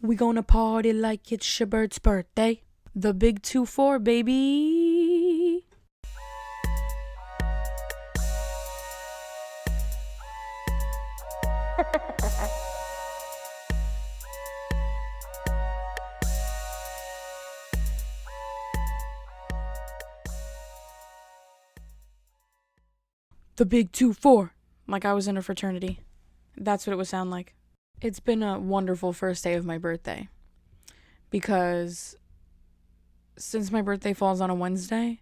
We gonna party like it's your bird's birthday. The big 2-4, baby. The big 2-4. Like I was in a fraternity. That's what it would sound like. It's been a wonderful first day of my birthday. Because since my birthday falls on a Wednesday,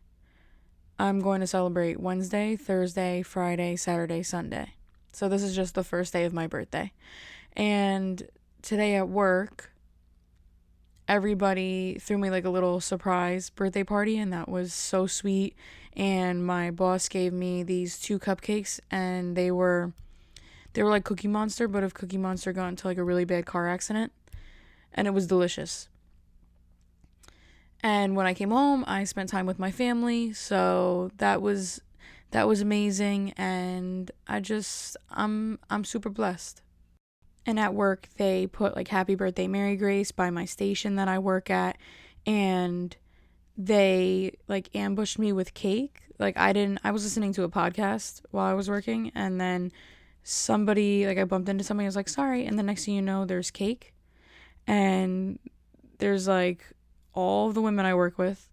I'm going to celebrate Wednesday, Thursday, Friday, Saturday, Sunday. So this is just the first day of my birthday. And today at work, everybody threw me like a little surprise birthday party, and that was so sweet. And my boss gave me these 2 cupcakes, and they were like Cookie Monster, but if Cookie Monster got into like a really bad car accident, and it was delicious. And when I came home, I spent time with my family, so that was amazing, and I'm super blessed. And at work, they put like Happy Birthday Mary Grace by my station that I work at, and they like ambushed me with cake. Like I was listening to a podcast while I was working, and then somebody, like I bumped into somebody, I was like, sorry, and the next thing you know, there's cake, and there's like all of the women I work with,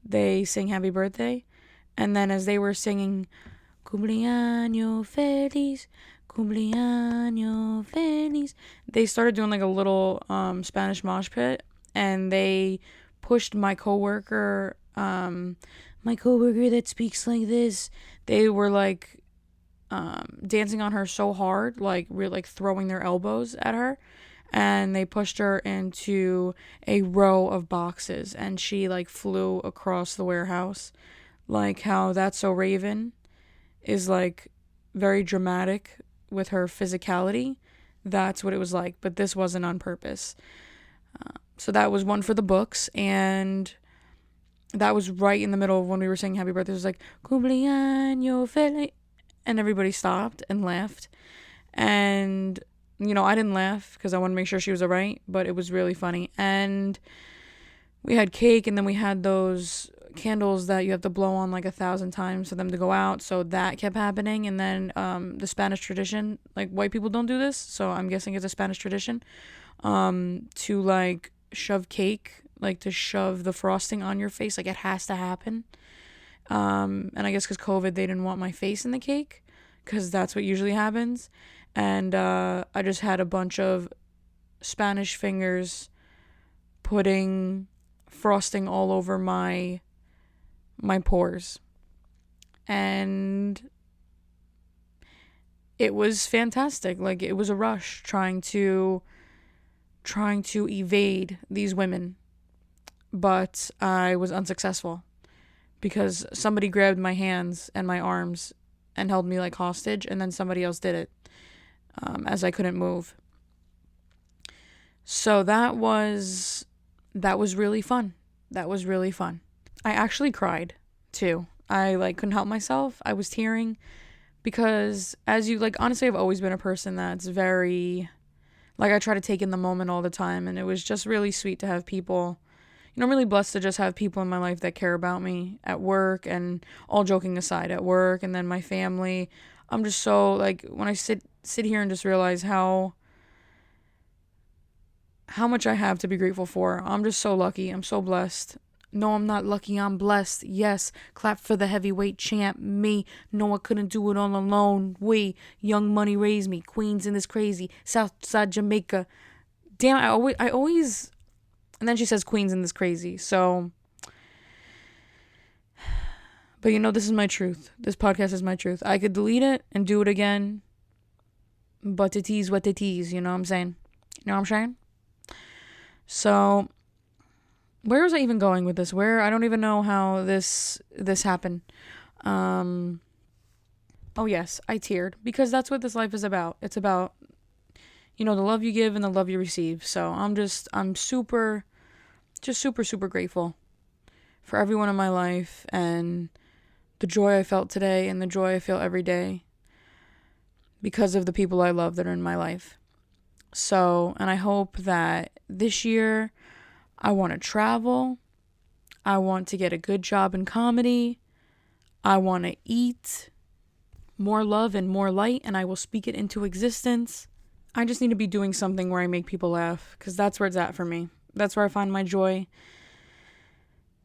they sing happy birthday, and then as they were singing cumpleaños feliz, cumpleaños feliz, they started doing like a little Spanish mosh pit, and they pushed my coworker that speaks like this. They were like dancing on her so hard, like really like throwing their elbows at her, and they pushed her into a row of boxes, and she like flew across the warehouse. Like how That's So Raven is like very dramatic with her physicality. That's what it was like, but this wasn't on purpose. So that was one for the books, and that was right in the middle of when we were saying happy birthday. It was like, cumpleaños feliz, and everybody stopped and laughed. And, I didn't laugh because I wanted to make sure she was all right, but it was really funny. And we had cake, and then we had those candles that you have to blow on like 1,000 times for them to go out. So that kept happening. And then the Spanish tradition, like white people don't do this, so I'm guessing it's a Spanish tradition, to like shove cake, like to shove the frosting on your face. Like it has to happen. And I guess because COVID, they didn't want my face in the cake, because that's what usually happens. And I just had a bunch of Spanish fingers putting frosting all over my pores. And it was fantastic. Like it was a rush trying to evade these women. But I was unsuccessful because somebody grabbed my hands and my arms and held me like hostage, and then somebody else did it as I couldn't move. So that was really fun. That was really fun. I actually cried too. I like couldn't help myself. I was tearing because honestly, I've always been a person that's very, like, I try to take in the moment all the time, and it was just really sweet to have people, I'm really blessed to just have people in my life that care about me at work, and all joking aside, at work, and then my family. I'm just so, like, when I sit here and just realize how much I have to be grateful for. I'm just so lucky. I'm so blessed. No, I'm not lucky. I'm blessed. Yes. Clap for the heavyweight champ, me. No, I couldn't do it all alone. We. Young Money raised me. Queens in this crazy. Southside Jamaica. Damn, I always... And then she says Queens in this crazy. So... But this is my truth. This podcast is my truth. I could delete it and do it again. But it is what it is. You know what I'm saying? You know what I'm saying? So... Where was I even going with this? I don't even know how this happened. Oh yes, I teared because that's what this life is about. It's about, the love you give and the love you receive. So I'm super grateful for everyone in my life, and the joy I felt today and the joy I feel every day because of the people I love that are in my life. So, and I hope that this year I want to travel. I want to get a good job in comedy. I want to eat more love and more light, and I will speak it into existence. I just need to be doing something where I make people laugh, because that's where it's at for me. That's where I find my joy.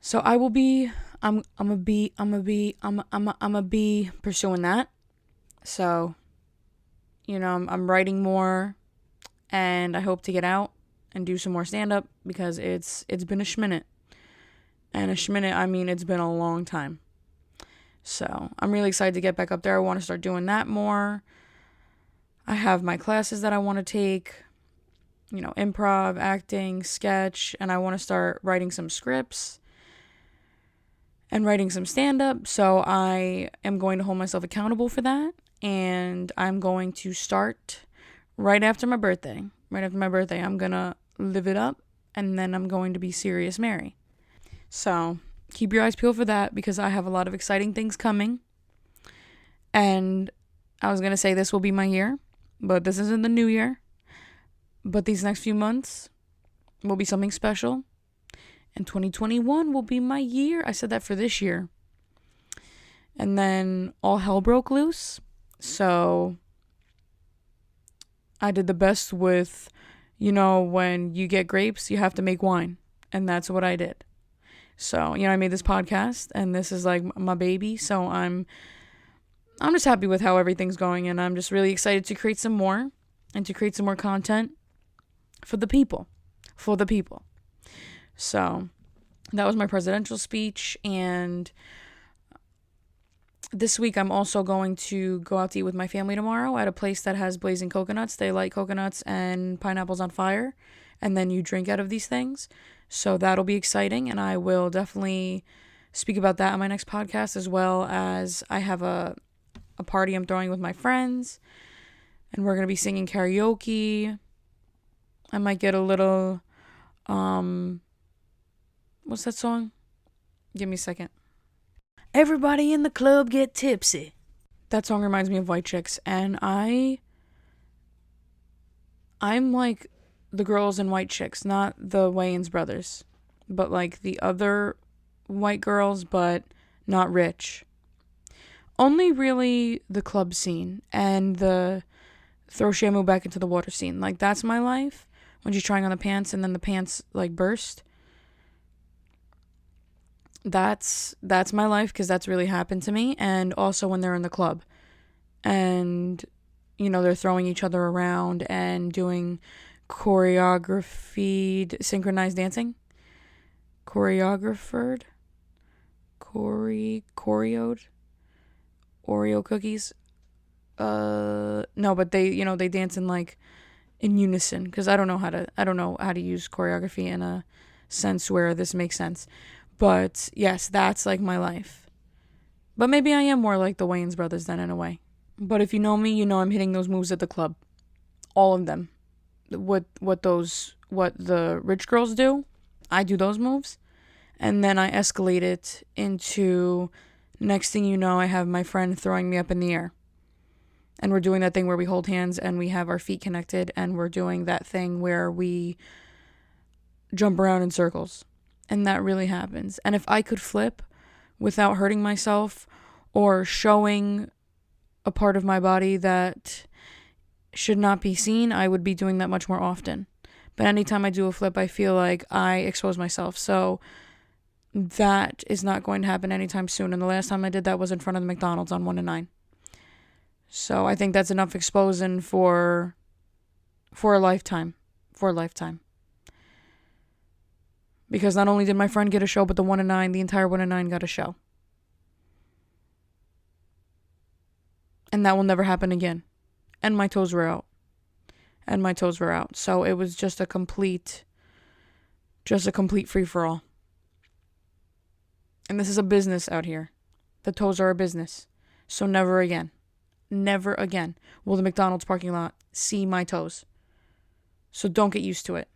So I will be, I'm gonna be pursuing that. So, I'm writing more, and I hope to get out and do some more stand-up, because it's been a schminute. And a schminute, I mean, it's been a long time. So I'm really excited to get back up there. I want to start doing that more. I have my classes that I want to take, improv, acting, sketch, and I want to start writing some scripts and writing some stand-up. So I am going to hold myself accountable for that, and I'm going to start right after my birthday. Right after my birthday, I'm going to live it up, and then I'm going to be serious Mary. So keep your eyes peeled for that, because I have a lot of exciting things coming. And I was going to say this will be my year, but this isn't the new year. But these next few months will be something special. And 2021 will be my year. I said that for this year. And then all hell broke loose. So I did the best with, when you get grapes, you have to make wine. And that's what I did. So, I made this podcast, and this is like my baby. So I'm just happy with how everything's going, and I'm just really excited to create some more and to create some more content for the people. So that was my presidential speech, and this week I'm also going to go out to eat with my family tomorrow at a place that has blazing coconuts. They light coconuts and pineapples on fire, and then you drink out of these things. So that'll be exciting, and I will definitely speak about that on my next podcast, as well as I have a party I'm throwing with my friends, and we're going to be singing karaoke. I might get a little, what's that song? Give me a second. Everybody in the club get tipsy. That song reminds me of White Chicks, and I'm like the girls in White Chicks, not the Wayans brothers, but like the other white girls, but not rich. Only really the club scene and the throw Shamu back into the water scene. Like, that's my life. When she's trying on the pants and then the pants like burst. That's my life, because that's really happened to me. And also when they're in the club and they're throwing each other around and doing choreographed synchronized dancing. Choreographed Oreo cookies. No, but they dance in unison, because I don't know how to use choreography in a sense where this makes sense. But yes, that's like my life. But maybe I am more like the Wayans brothers then, in a way. But if you know me, I'm hitting those moves at the club. All of them. What the rich girls do, I do those moves. And then I escalate it into, next thing you know, I have my friend throwing me up in the air. And we're doing that thing where we hold hands and we have our feet connected, and we're doing that thing where we jump around in circles. And that really happens. And if I could flip without hurting myself or showing a part of my body that should not be seen, I would be doing that much more often. But anytime I do a flip, I feel like I expose myself. So that is not going to happen anytime soon. And the last time I did that was in front of the McDonald's on 1 and 9. So I think that's enough exposing for a lifetime. Because not only did my friend get a show, but the 1 and 9, the entire 1 and 9 got a show. And that will never happen again. And my toes were out. So it was just a complete free-for-all. And this is a business out here. The toes are a business. So never again will the McDonald's parking lot see my toes. So don't get used to it.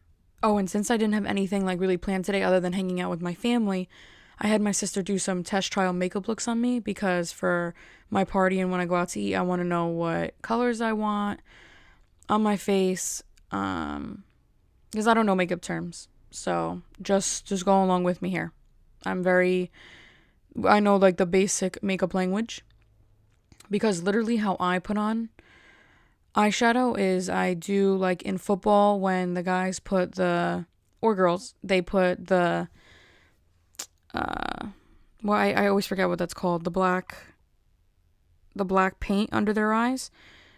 Oh, and since I didn't have anything really planned today other than hanging out with my family, I had my sister do some test trial makeup looks on me, because for my party and when I go out to eat, I want to know what colors I want on my face. because I don't know makeup terms. So just go along with me here. I know like the basic makeup language, because literally how I put on eyeshadow is I do like in football when the guys or girls, they put I always forget what that's called, the black paint under their eyes.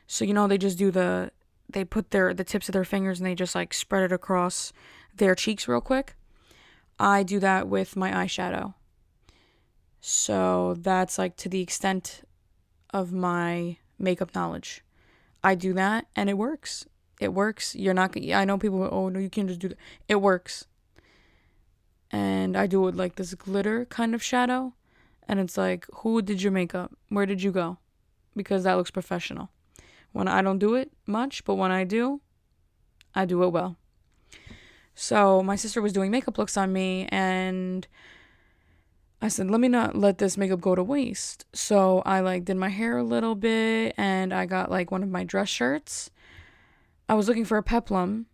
So they just they put the tips of their fingers and they just like spread it across their cheeks real quick. I do that with my eyeshadow. So that's like to the extent of my makeup knowledge. I do that and it works. It works. I know people, oh no, you can't just do that. It works. And I do it with like this glitter kind of shadow. And it's like, who did your makeup? Where did you go? Because that looks professional. When I don't do it much, but when I do it well. So my sister was doing makeup looks on me and I said, let me not let this makeup go to waste. So I like did my hair a little bit and I got like one of my dress shirts. I was looking for a peplum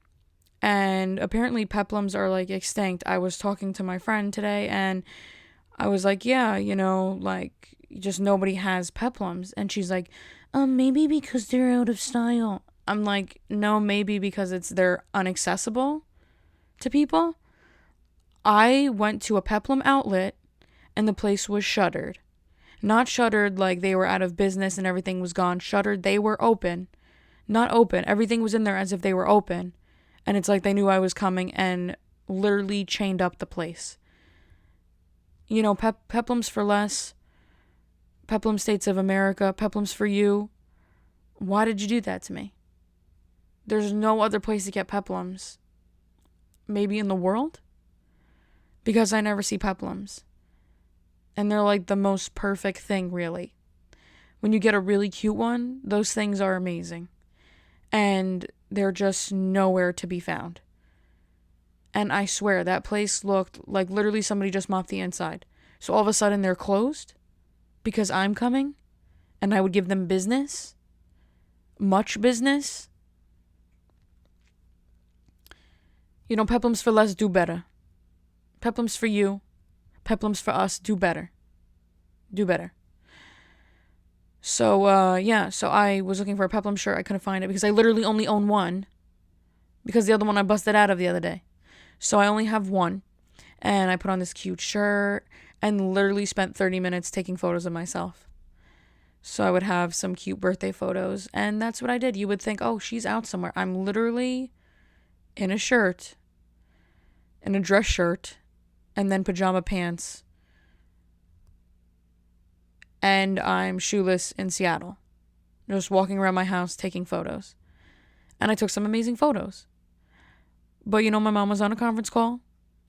and apparently peplums are like extinct. I was talking to my friend today and I was like, yeah, like just nobody has peplums. And she's like, maybe because they're out of style. I'm like, no, maybe because they're inaccessible to people. I went to a peplum outlet and the place was shuttered. Not shuttered like they were out of business and everything was gone. Shuttered, they were open. Not open. Everything was in there as if they were open. And it's like they knew I was coming and literally chained up the place. Peplums for less. Peplum States of America. Peplums for you. Why did you do that to me? There's no other place to get peplums. Maybe in the world? Because I never see peplums. And they're like the most perfect thing, really. When you get a really cute one, those things are amazing. And they're just nowhere to be found. And I swear, that place looked like literally somebody just mopped the inside. So all of a sudden they're closed because I'm coming and I would give them business. Much business. Peplums for less, do better. Peplums for you. Peplums for us, do better. Do better. So, so I was looking for a peplum shirt. I couldn't find it because I literally only own one. Because the other one I busted out of the other day. So I only have one. And I put on this cute shirt and literally spent 30 minutes taking photos of myself. So I would have some cute birthday photos. And that's what I did. You would think, oh, she's out somewhere. I'm literally in a shirt. In a dress shirt. And then pajama pants. And I'm shoeless in Seattle. Just walking around my house taking photos. And I took some amazing photos. But my mom was on a conference call.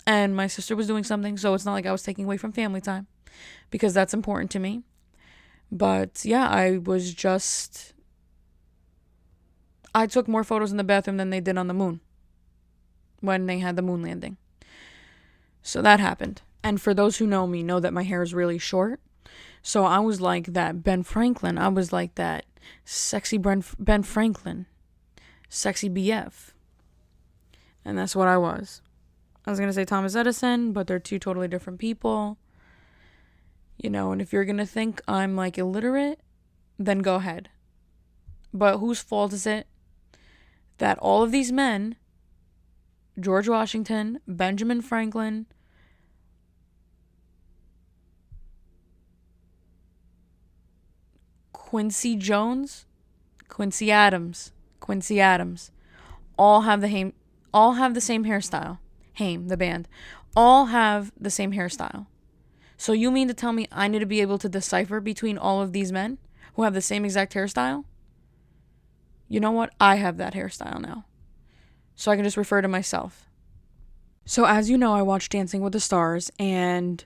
And my sister was doing something. So it's not like I was taking away from family time. Because that's important to me. But yeah, I took more photos in the bathroom than they did on the moon. When they had the moon landing. So that happened. And for those who know me, know that my hair is really short. So I was like that Ben Franklin. I was like that sexy Ben Franklin. Sexy BF. And that's what I was. I was going to say Thomas Edison, but they're two totally different people. And if you're going to think I'm like illiterate, then go ahead. But whose fault is it that all of these men, George Washington, Benjamin Franklin, Quincy Adams, all have the same hairstyle. Haim, the band, all have the same hairstyle. So you mean to tell me I need to be able to decipher between all of these men who have the same exact hairstyle? You know what? I have that hairstyle now. So I can just refer to myself. So as you know, I watched Dancing with the Stars and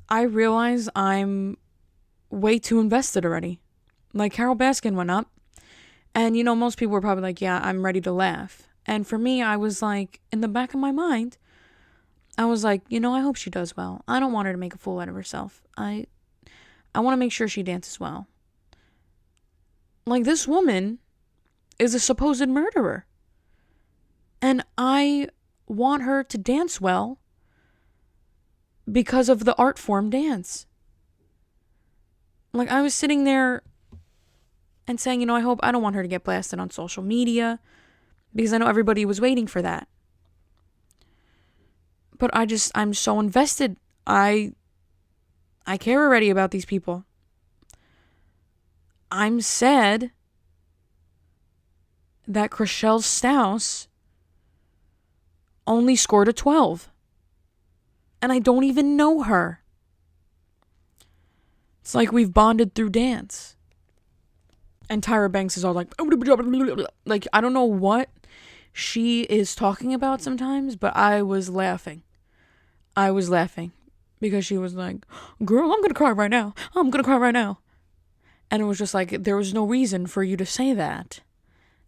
I realize I'm way too invested already. Like Carole Baskin went up and most people were probably like, yeah, I'm ready to laugh. And for me, I was like, in the back of my mind, I was like, I hope she does well. I don't want her to make a fool out of herself. I want to make sure she dances well. Like, this woman is a supposed murderer. And I want her to dance well because of the art form dance. Like, I was sitting there and saying, I don't want her to get blasted on social media because I know everybody was waiting for that. But I'm so invested. I care already about these people. I'm sad that Chriselle Staus only scored a 12. And I don't even know her. It's like we've bonded through dance. And Tyra Banks is all like, I don't know what she is talking about sometimes, but I was laughing. Because she was like, girl, I'm going to cry right now. And it was just like, there was no reason for you to say that.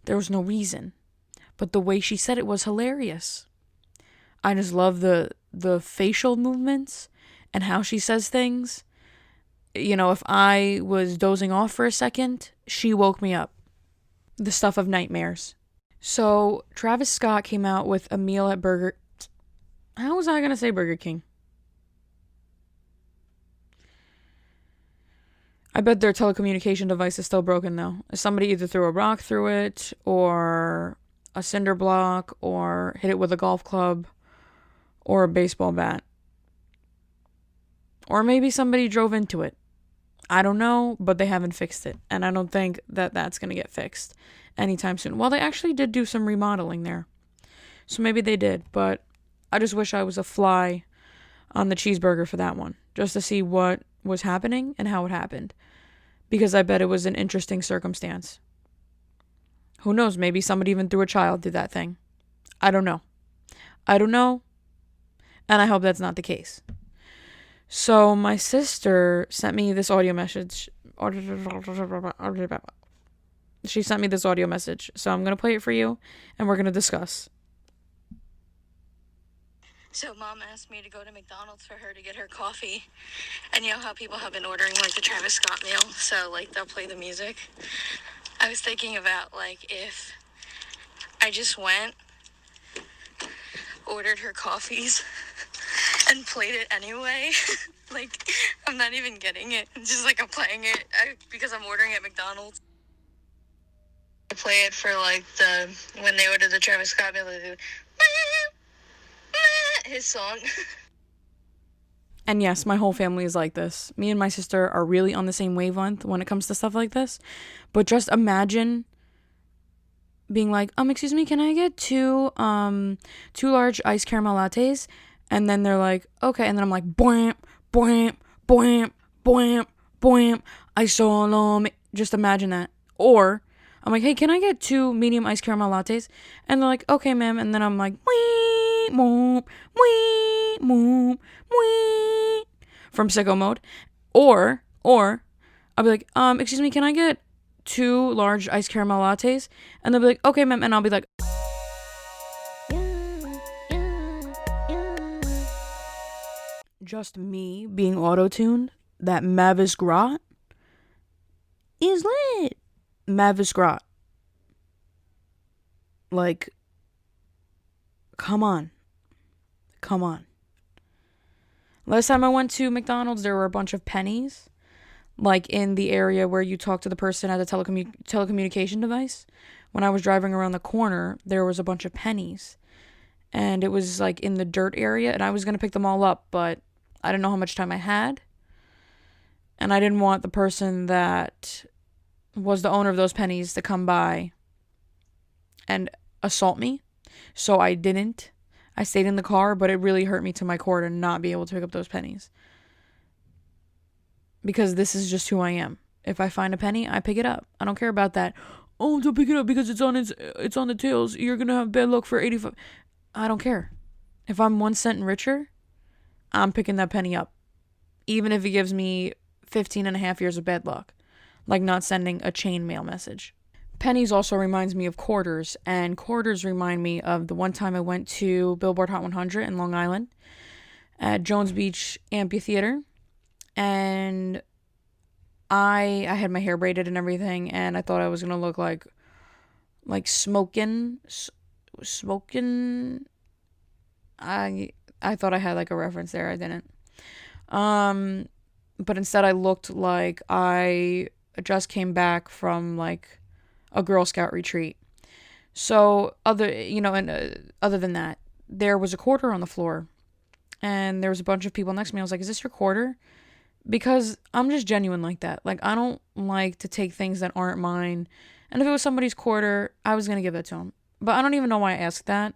There was no reason. But the way she said it was hilarious. I just love the facial movements and how she says things. If I was dozing off for a second, she woke me up. The stuff of nightmares. So Travis Scott came out with a meal at How was I going to say Burger King? I bet their telecommunication device is still broken though. Somebody either threw a rock through it or a cinder block or hit it with a golf club or a baseball bat. Or maybe somebody drove into it. I don't know, but they haven't fixed it. And I don't think that that's going to get fixed anytime soon. Well, they actually did do some remodeling there. So maybe they did, but I just wish I was a fly on the cheeseburger for that one. Just to see what was happening and how it happened. Because I bet it was an interesting circumstance. Who knows? Maybe somebody even threw a child through that thing. I don't know. And I hope that's not the case. So my sister sent me this audio message. She sent me this audio message. So I'm going to play it for you and we're going to discuss. So Mom asked me to go to McDonald's for her to get her coffee. And you know how people have been ordering, like, the Travis Scott meal? So, like, they'll play the music. I was thinking about, like, if I just went, ordered her coffees, and played it anyway. Like, I'm not even getting it. It's just, like, I'm playing it because I'm ordering at McDonald's. I play it for, like, when they order the Travis Scott meal, they do his song. And yes, my whole family is like this. Me and my sister are really on the same wavelength when it comes to stuff like this. But just imagine being like, excuse me, can I get two large iced caramel lattes? And then they're like, okay. And then I'm like, boing, boing, boing, boing, boing. I saw them. Just imagine that. Or I'm like, hey, can I get 2 medium iced caramel lattes? And they're like, okay, ma'am. And then I'm like, wee, moop, wee, moop, wee, from Sicko Mode. Or I'll be like, excuse me, can I get 2 large iced caramel lattes? And they'll be like, okay, ma'am. And I'll be like, just me being auto-tuned. That Mavis Grot is lit. Mavis Grot. Like, come on. Last time I went to McDonald's, there were a bunch of pennies. Like, in the area where you talk to the person at the telecommunication device. When I was driving around the corner, there was a bunch of pennies. And it was, like, in the dirt area. And I was going to pick them all up, but I didn't know how much time I had. And I didn't want the person that was the owner of those pennies to come by and assault me. So I didn't. I stayed in the car, but it really hurt me to my core to not be able to pick up those pennies. Because this is just who I am. If I find a penny, I pick it up. I don't care about that. Oh, don't pick it up because it's on the tails. You're going to have bad luck for 85. I don't care. If I'm 1 cent richer, I'm picking that penny up. Even if it gives me 15 and a half years of bad luck. Like not sending a chain mail message. Pennies also reminds me of quarters. And quarters remind me of the one time I went to Billboard Hot 100 in Long Island. At Jones Beach Amphitheater. And I had my hair braided and everything. And I thought I was going to look like smoking smoking. I thought I had like a reference there. I didn't. Um, but instead I looked like I just came back from like a Girl Scout retreat. So other than that, there was a quarter on the floor, and there was a bunch of people next to me. I was like, "Is this your quarter?" Because I'm just genuine like that. Like, I don't like to take things that aren't mine. And if it was somebody's quarter, I was gonna give it to him. But I don't even know why I asked that.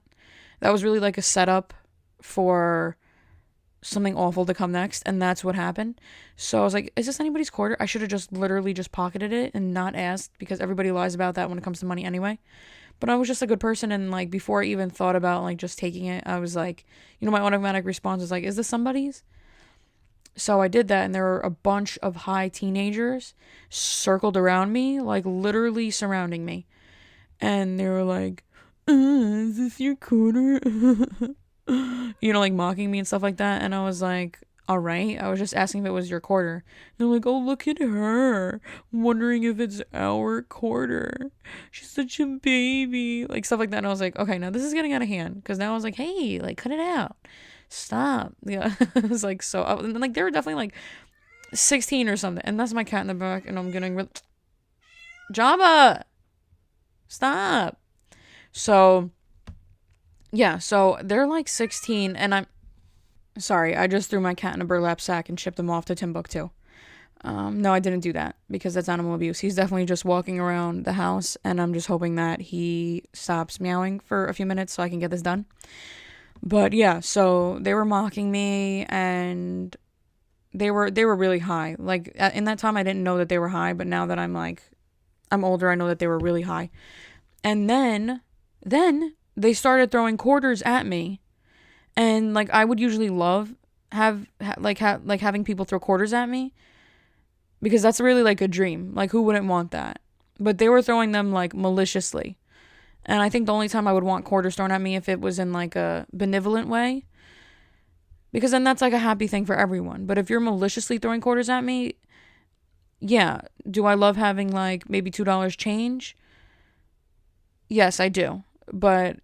That was really like a setup for something awful to come next, and that's what happened. So I was like, is this anybody's quarter? I should have just literally just pocketed it and not asked, because everybody lies about that when it comes to money anyway. But I was just a good person, and like before I even thought about like just taking it, I was like, my automatic response was like, is this somebody's? So I did that, and there were a bunch of high teenagers circled around me, like literally surrounding me. And they were like, is this your quarter? Like mocking me and stuff like that. And I was like, all right. I was just asking if it was your quarter. And they're like, oh, look at her, wondering if it's our quarter. She's such a baby. Like stuff like that. And I was like, okay, now this is getting out of hand. Because now I was like, hey, like cut it out. Stop. Yeah. It was like, so, and like they were definitely like 16 or something. And that's my cat in the back. And I'm getting Jabba. Stop. So, yeah, so they're like 16, and I'm sorry, I just threw my cat in a burlap sack and shipped him off to Timbuktu. No, I didn't do that, because that's animal abuse. He's definitely just walking around the house, and I'm just hoping that he stops meowing for a few minutes so I can get this done. But yeah, so they were mocking me, and they were really high. Like, in that time, I didn't know that they were high, but now that I'm older, I know that they were really high. And then they started throwing quarters at me, and like I would usually love having people throw quarters at me, because that's really like a dream. Like, who wouldn't want that? But they were throwing them like maliciously, and I think the only time I would want quarters thrown at me if it was in like a benevolent way, because then that's like a happy thing for everyone. But if you're maliciously throwing quarters at me, yeah, do I love having like maybe $2 change? Yes, I do, but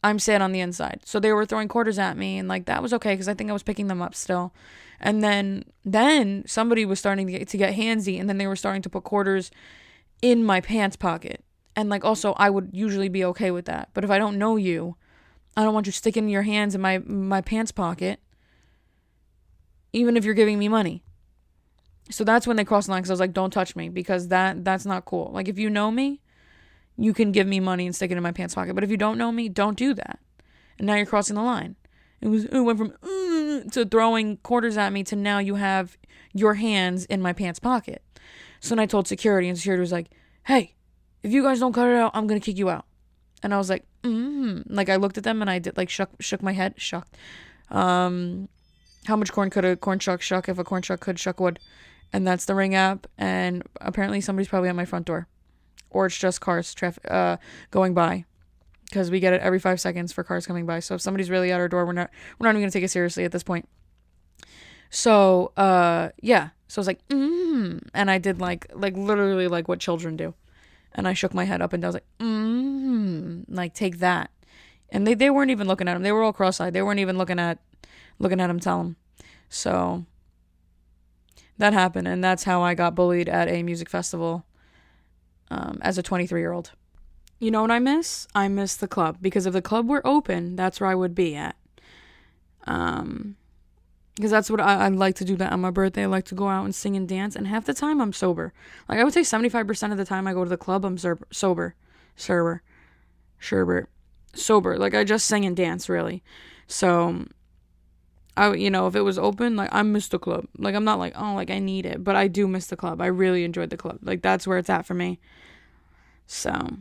I'm sad on the inside. So they were throwing quarters at me, and like that was okay, because I think I was picking them up still. And then somebody was starting to get handsy, and then they were starting to put quarters in my pants pocket. And like also, I would usually be okay with that, but if I don't know you, I don't want you sticking your hands in my pants pocket, even if you're giving me money. So that's when they crossed the line, because I was like, don't touch me, because that's not cool. Like, if you know me, you can give me money and stick it in my pants pocket. But if you don't know me, don't do that. And now you're crossing the line. It went from to throwing quarters at me to now you have your hands in my pants pocket. So then I told security, and security was like, hey, if you guys don't cut it out, I'm going to kick you out. And I was like, Like, I looked at them, and I did like shook my head. Shucked. How much corn could a corn shuck shuck if a corn shuck could shuck wood? And that's the Ring app. And apparently somebody's probably at my front door. Or it's just cars going by, because we get it every 5 seconds for cars coming by. So if somebody's really at our door, we're not even gonna take it seriously at this point. So yeah. So I was like, and I did like literally like what children do, and I shook my head up and down. I was like, like take that. And they weren't even looking at him. They were all cross-eyed. They weren't even looking at him. Tell him. So that happened, and that's how I got bullied at a music festival. As a 23-year-old. You know what I miss? I miss the club, because if the club were open, that's where I would be at. Because that's what I like to do. That on my birthday, I like to go out and sing and dance, and half the time I'm sober. Like, I would say 75% of the time I go to the club, I'm sober. Like, I just sing and dance, really. So, if it was open, like, I miss the club. Like, I'm not like, oh, like, I need it, but I do miss the club. I really enjoyed the club. Like, that's where it's at for me. So,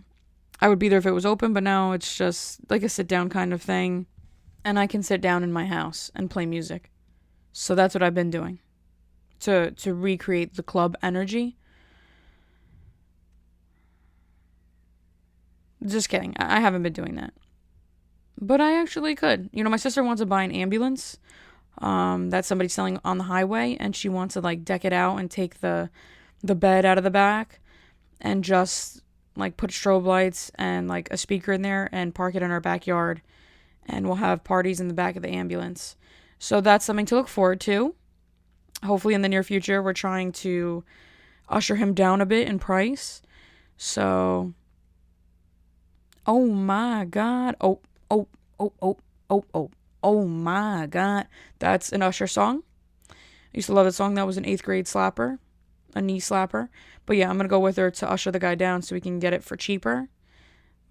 I would be there if it was open, but now it's just like a sit-down kind of thing. And I can sit down in my house and play music. So that's what I've been doing. To recreate the club energy. Just kidding. I haven't been doing that. But I actually could. My sister wants to buy an ambulance that somebody's selling on the highway, and she wants to like deck it out and take the bed out of the back and just like put strobe lights and like a speaker in there and park it in our backyard, and we'll have parties in the back of the ambulance. So that's something to look forward to. Hopefully in the near future, we're trying to usher him down a bit in price. So, oh my God. Oh, oh, oh, oh, oh, oh, oh my God. That's an Usher song. I used to love that song. That was an 8th grade slapper, a knee slapper. But yeah, I'm going to go with her to usher the guy down so we can get it for cheaper.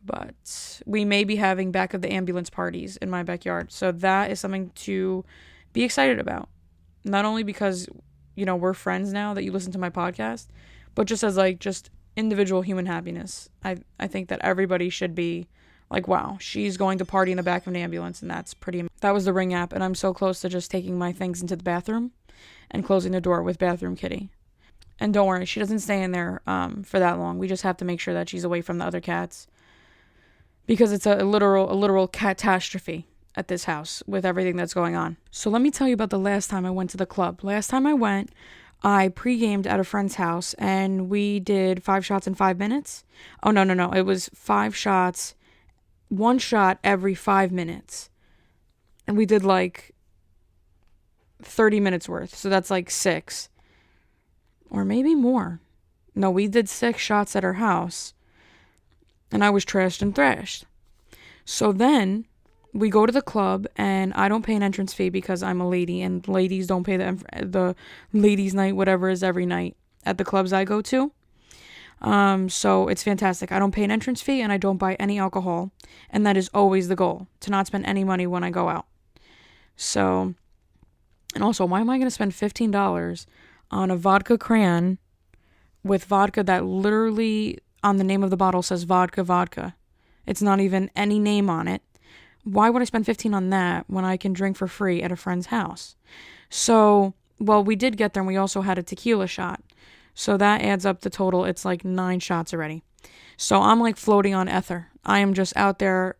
But we may be having back of the ambulance parties in my backyard. So that is something to be excited about. Not only because, we're friends now that you listen to my podcast, but just as like just individual human happiness. I think that everybody should be like, wow, she's going to party in the back of an ambulance, and that's pretty amazing. That was the Ring app, and I'm so close to just taking my things into the bathroom and closing the door with Bathroom Kitty. And don't worry, she doesn't stay in there for that long. We just have to make sure that she's away from the other cats, because it's a literal catastrophe at this house with everything that's going on. So let me tell you about the last time I went to the club. Last time I went, I pre-gamed at a friend's house, and we did 5 shots in 5 minutes. Oh, no. It was 5 shots, 1 shot every 5 minutes. And we did like 30 minutes worth. So that's like 6. Or maybe more. No, we did 6 shots at her house. And I was trashed and thrashed. So then we go to the club, and I don't pay an entrance fee because I'm a lady, and ladies don't pay the ladies' night, whatever is every night at the clubs I go to. So it's fantastic. I don't pay an entrance fee, and I don't buy any alcohol, and that is always the goal, to not spend any money when I go out. So, and also, why am I going to spend $15 on a vodka cran with vodka that literally on the name of the bottle says vodka? It's not even any name on it. Why would I spend $15 on that when I can drink for free at a friend's house? So, well, we did get there, and we also had a tequila shot. So that adds up the total. It's like 9 shots already. So I'm like floating on ether. I am just out there,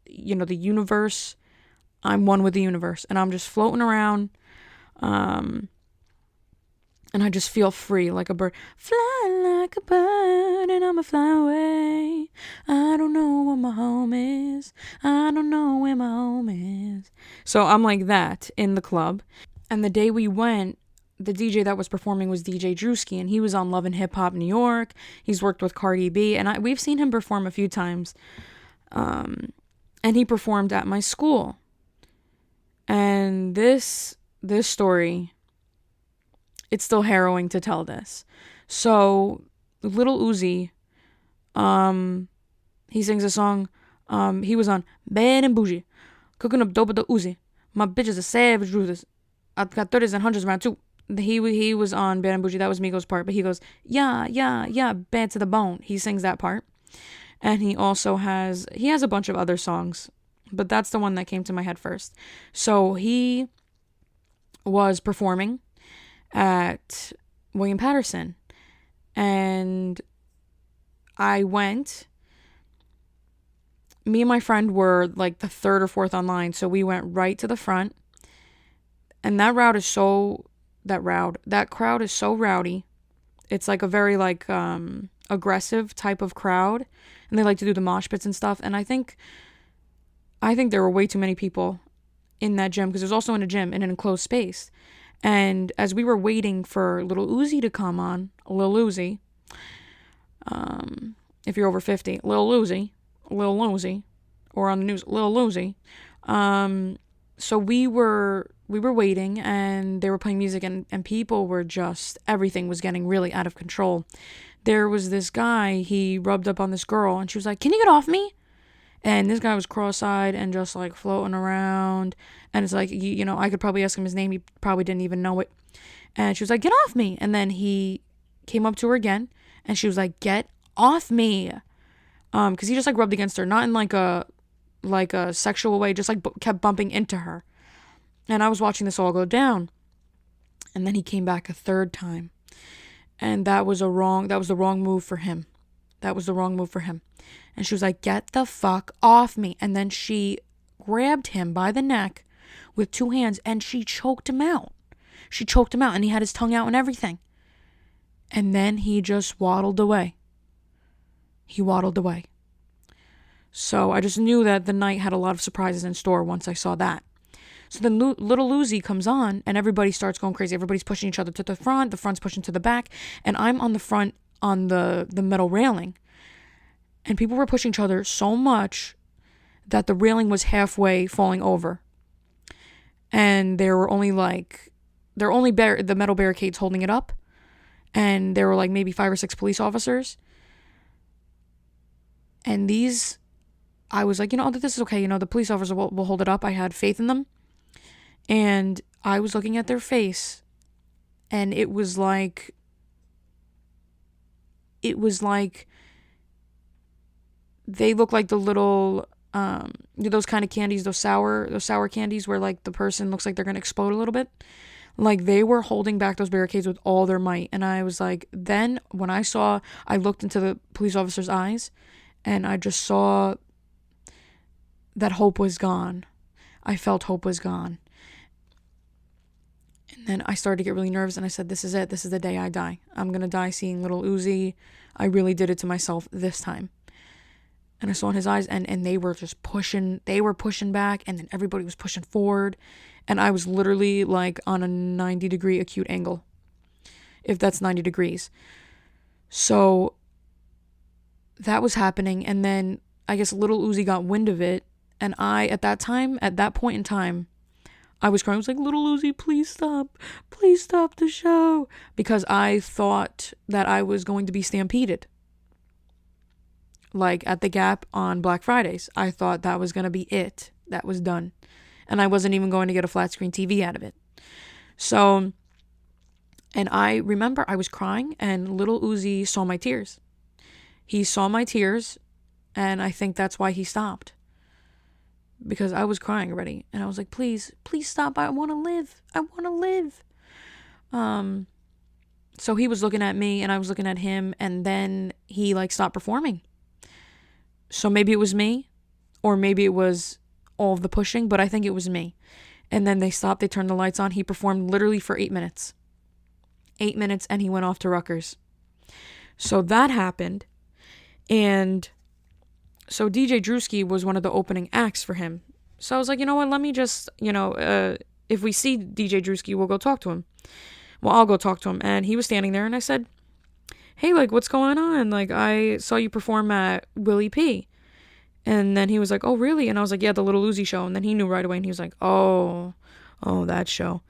the universe. I'm one with the universe, and I'm just floating around. And I just feel free like a bird. Fly like a bird, and I'ma fly away. I don't know where my home is. I don't know where my home is. So I'm like that in the club. And the day we went, the DJ that was performing was DJ Drewski, and he was on Love and Hip Hop New York. He's worked with Cardi B, and we've seen him perform a few times. And he performed at my school. And this story, it's still harrowing to tell this. So, Lil Uzi, he sings a song, he was on Bad and Bougie, cooking up dope with the Uzi. My bitch is a savage, Ruthless. I've got 30s and 100s around too. He was on Bad and Bougie, that was Migos' part, but he goes, yeah, bad to the bone. He sings that part. And he also has a bunch of other songs, but that's the one that came to my head first. So, he was performing at William Patterson, and I went. Me and my friend were like the 3rd or 4th online, so we went right to the front. And that crowd is so rowdy. It's like a very like aggressive type of crowd, and they like to do the mosh pits and stuff. And I think there were way too many people in that gym, because it was also in a gym in an enclosed space. And as we were waiting for Lil Uzi to come on, Lil Uzi, if you're over 50, Lil Uzi, or on the news, Lil Uzi. So we were waiting, and they were playing music, and people were just, everything was getting really out of control. There was this guy, he rubbed up on this girl, and she was like, "Can you get off me?" And this guy was cross-eyed and just like floating around. And it's like, I could probably ask him his name. He probably didn't even know it. And she was like, "Get off me." And then he came up to her again, and she was like, "Get off me." Because he just like rubbed against her, not in like a sexual way, just like kept bumping into her. And I was watching this all go down. And then he came back a 3rd time. And that was the wrong move for him. And she was like, "Get the fuck off me." And then she grabbed him by the neck with 2 hands, and she choked him out. And he had his tongue out and everything. And then he just waddled away. he waddled away. So I just knew that the night had a lot of surprises in store once I saw that. So then Lil Uzi comes on and everybody starts going crazy. Everybody's pushing each other to the front's pushing to the back, and I'm on the front on the metal railing. And people were pushing each other so much that the railing was halfway falling over. And there were only the metal barricades holding it up. And there were like maybe 5 or 6 police officers. And I was like, this is okay. The police officers will hold it up. I had faith in them. And I was looking at their face, and it was like they look like the little those kind of candies, those sour candies where like the person looks like they're gonna explode a little bit. Like they were holding back those barricades with all their might. And I was like, then when I looked into the police officer's eyes, and I just saw that hope was gone. I felt hope was gone. And then I started to get really nervous, and I said, this is it. This is the day I die. I'm going to die seeing Lil Uzi. I really did it to myself this time. And I saw in his eyes, and they were just pushing. They were pushing back, and then everybody was pushing forward. And I was literally like on a 90-degree acute angle, if that's 90 degrees. So that was happening. And then I guess Lil Uzi got wind of it. And at that point in time, I was crying. I was like, Lil Uzi, please stop. Please stop the show. Because I thought that I was going to be stampeded. Like at the Gap on Black Fridays. I thought that was going to be it. That was done. And I wasn't even going to get a flat screen TV out of it. So, and I remember I was crying, and Lil Uzi saw my tears. He saw my tears, and I think that's why he stopped. Because I was crying already, and I was like, please stop. I want to live. I want to live. So he was looking at me, and I was looking at him, and then he like stopped performing. So maybe it was me, or maybe it was all of the pushing, but I think it was me. And then they stopped, they turned the lights on. He performed literally for 8 minutes. 8 minutes, and he went off to Rutgers. So that happened. And so DJ Drewski was one of the opening acts for him. So I was like, you know what, let me just, if we see DJ Drewski, we'll go talk to him. Well, I'll go talk to him. And he was standing there, and I said, hey, like, what's going on? Like, I saw you perform at Willie P. And then he was like, oh, really? And I was like, yeah, the Lil Uzi show. And then he knew right away, and he was like, oh, that show.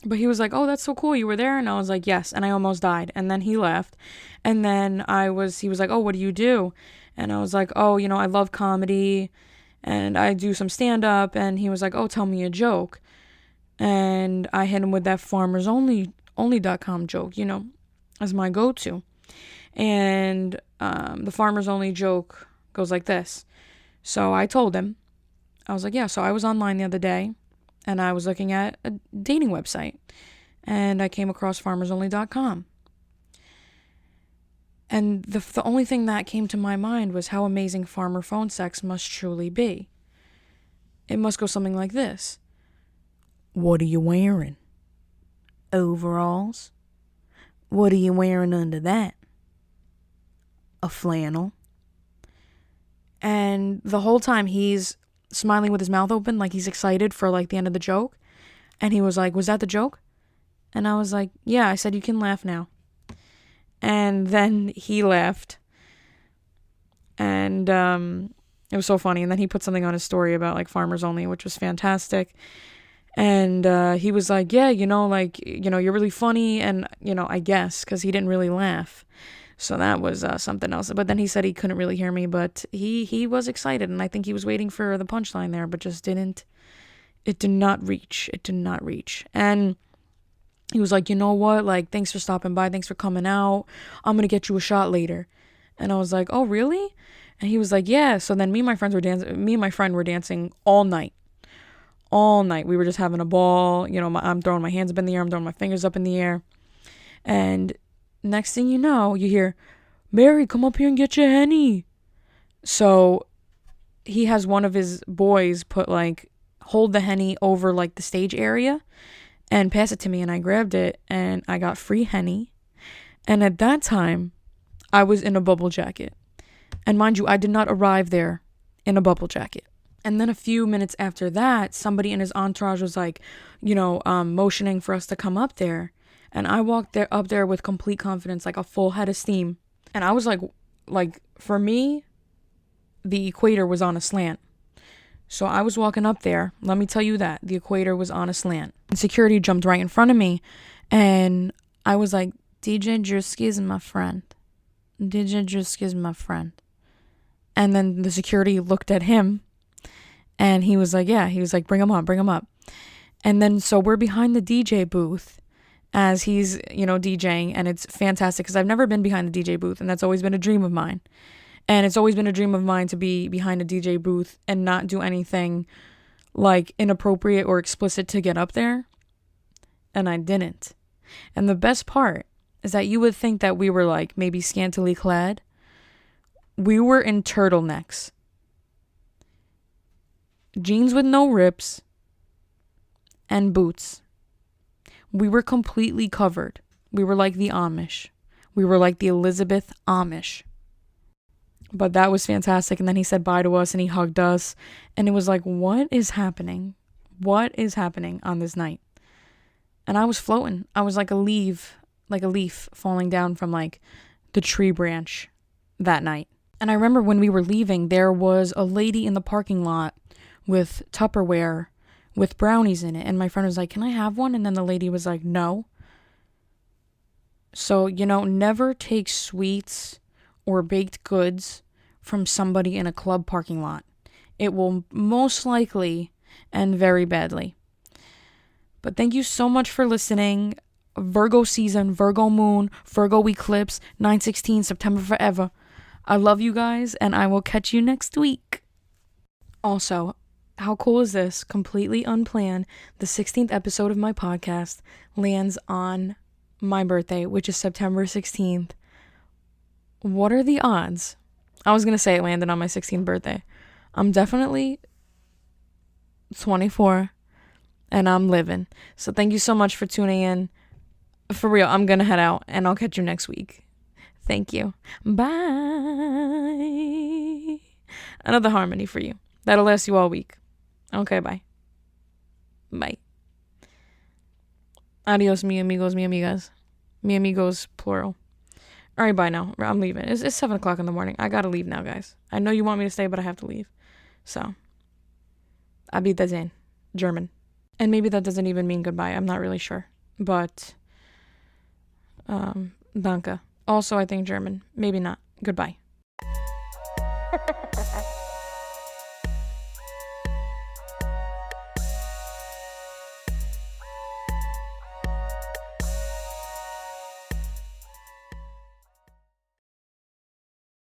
But he was like, oh, that's so cool. You were there? And I was like, yes. And I almost died. And then he left. And then he was like, oh, what do you do? And I was like, oh, I love comedy, and I do some stand-up. And he was like, oh, tell me a joke. And I hit him with that farmersonly.com joke, as my go-to. And the Farmers Only joke goes like this. So I told him, I was like, yeah, so I was online the other day, and I was looking at a dating website, and I came across farmersonly.com. And the only thing that came to my mind was how amazing farmer phone sex must truly be. It must go something like this. What are you wearing? Overalls? What are you wearing under that? A flannel? And the whole time he's smiling with his mouth open, like he's excited for like the end of the joke. And he was like, was that the joke? And I was like, yeah. I said, you can laugh now. And then he laughed. And it was so funny. And then he put something on his story about like Farmers Only, which was fantastic. And he was like, yeah, you're really funny. And, I guess, because he didn't really laugh. So that was something else. But then he said he couldn't really hear me, but he was excited. And I think he was waiting for the punchline there, but just didn't. It did not reach. And he was like, you know what? Like, thanks for stopping by. Thanks for coming out. I'm going to get you a shot later. And I was like, oh, really? And he was like, yeah. So then me and my friend were dancing all night. All night. We were just having a ball. I'm throwing my hands up in the air. I'm throwing my fingers up in the air. And next thing you know, you hear, Mary, come up here and get your Henny. So he has one of his boys hold the Henny over like the stage area and pass it to me. And I grabbed it and I got free Henny. And at that time, I was in a bubble jacket. And mind you, I did not arrive there in a bubble jacket. And then a few minutes after that, somebody in his entourage was like, motioning for us to come up there. And I walked up there with complete confidence, like a full head of steam. And I was like, for me, the equator was on a slant. So I was walking up there. Let me tell you that. The equator was on a slant. And security jumped right in front of me. And I was like, DJ Drewski is my friend. DJ Drewski is my friend. And then the security looked at him. And he was like, yeah. He was like, bring him up. And then so we're behind the DJ booth as he's, DJing. And it's fantastic because I've never been behind the DJ booth. And that's always been a dream of mine. And it's always been a dream of mine to be behind a DJ booth and not do anything like inappropriate or explicit to get up there. And I didn't. And the best part is that you would think that we were like maybe scantily clad. We were in turtlenecks. Jeans with no rips. And boots. We were completely covered. We were like the Amish. We were like the Elizabeth Amish. But that was fantastic. And then he said bye to us and he hugged us. And it was like, what is happening? What is happening on this night? And I was floating. I was like a leaf falling down from like the tree branch that night. And I remember when we were leaving, there was a lady in the parking lot with Tupperware with brownies in it. And my friend was like, can I have one? And then the lady was like, no. So, never take sweets or baked goods from somebody in a club parking lot. It will most likely end very badly. But thank you so much for listening. Virgo season, Virgo moon, Virgo eclipse, 9/16, September forever. I love you guys, and I will catch you next week. Also, how cool is this? Completely unplanned. The 16th episode of my podcast lands on my birthday, which is September 16th. What are the odds? I was going to say it landed on my 16th birthday. I'm definitely 24 and I'm living. So thank you so much for tuning in. For real, I'm going to head out and I'll catch you next week. Thank you. Bye. Another harmony for you. That'll last you all week. Okay, bye. Bye. Adios, mi amigos, mi amigas. Mi amigos, plural. All right, bye now. I'm leaving. It's 7 o'clock in the morning. I gotta leave now, guys. I know you want me to stay, but I have to leave. So, Auf Wiedersehen. German. And maybe that doesn't even mean goodbye. I'm not really sure. But, danke. Also, I think German. Maybe not. Goodbye.